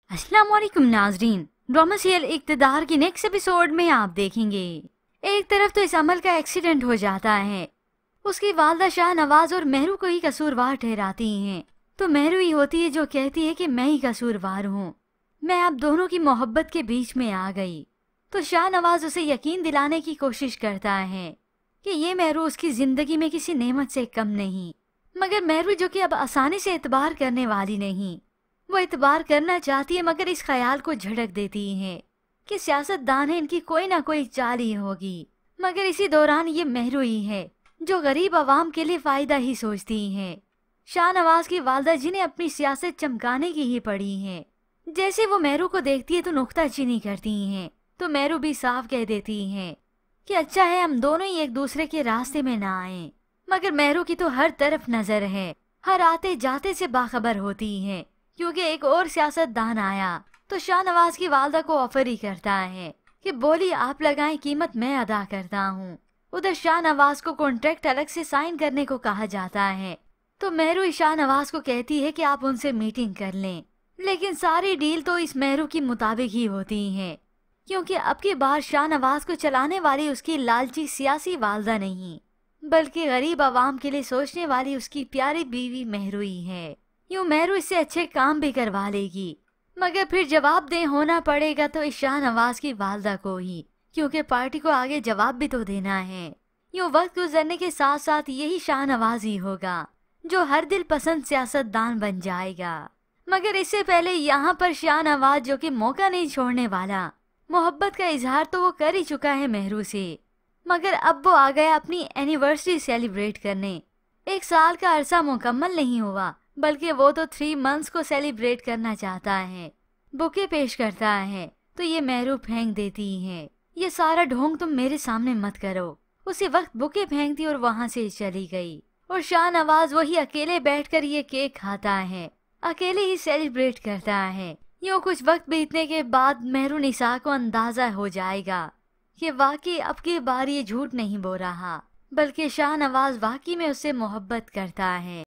अस्सलाम वालेकुम नाजरीन, ड्रामा सीरियल इक़्तिदार की नेक्स्ट एपिसोड में आप देखेंगे एक तरफ तो इस अमल का एक्सीडेंट हो जाता है। उसकी वालदा शाहनवाज और मेहरू को ही कसूरवार ठहराती हैं, तो मेहरू ही होती है जो कहती है कि मैं ही कसूरवार हूँ, मैं आप दोनों की मोहब्बत के बीच में आ गई। तो शाहनवाज उसे यकीन दिलाने की कोशिश करता है कि ये मेहरू उसकी जिंदगी में किसी नेमत से कम नहीं, मगर मेहरू जो कि अब आसानी से एतबार करने वाली नहीं, वो एतबार करना चाहती है मगर इस ख्याल को झटक देती है कि सियासतदान है, इनकी कोई ना कोई चाल ही होगी। मगर इसी दौरान ये मेहरू ही है जो गरीब आवाम के लिए फायदा ही सोचती है। शाहनवाज की वालदा जिन्हें अपनी सियासत चमकाने की ही पड़ी है, जैसे वो मेहरू को देखती है तो नुक्ताचीनी करती हैं, तो मेहरू भी साफ कह देती है कि अच्छा है हम दोनों ही एक दूसरे के रास्ते में ना आए। मगर मेहरू की तो हर तरफ नजर है, हर आते जाते से बाखबर होती है, क्योंकि एक और सियासतदान आया तो शाहनवाज की वालदा को ऑफर ही करता है कि बोली आप लगाएं, कीमत मैं अदा करता हूँ। उधर शाहनवाज को कॉन्ट्रैक्ट अलग से साइन करने को कहा जाता है, तो मेहरू शाहनवाज को कहती है कि आप उनसे मीटिंग कर लें, लेकिन सारी डील तो इस मेहरू की मुताबिक ही होती है, क्योंकि अब की बार शाहनवाज को चलाने वाली उसकी लालची सियासी वालदा नहीं, बल्कि गरीब आवाम के लिए सोचने वाली उसकी प्यारी बीवी मेहरू ही है। यूँ मेहरू इससे अच्छे काम भी करवा लेगी, मगर फिर जवाबदेह होना पड़ेगा तो इस शाहनवाज की वालदा को ही, क्योंकि पार्टी को आगे जवाब भी तो देना है। यूँ वक्त गुजरने के साथ साथ यही शाहनवाज ही होगा जो हर दिल पसंद सियासतदान बन जाएगा। मगर इससे पहले यहाँ पर शाहनवाज जो कि मौका नहीं छोड़ने वाला, मोहब्बत का इजहार तो वो कर ही चुका है मेहरू से, मगर अब वो आ गया अपनी एनिवर्सरी सेलिब्रेट करने। 1 साल का अरसा मुकम्मल नहीं हुआ, बल्कि वो तो 3 मंथ्स को सेलिब्रेट करना चाहता है। बुके पेश करता है तो ये मेहरू फेंक देती है, ये सारा ढोंग तुम मेरे सामने मत करो। उसी वक्त बुके फेंकती और वहाँ से चली गई, और शाहनवाज वही अकेले बैठकर ये केक खाता है, अकेले ही सेलिब्रेट करता है। यूँ कुछ वक्त बीतने के बाद मेहरू निसा को अंदाजा हो जाएगा कि वाकई अब की बार ये झूठ नहीं बोल रहा, बल्कि शाहनवाज वाकई में उससे मोहब्बत करता है।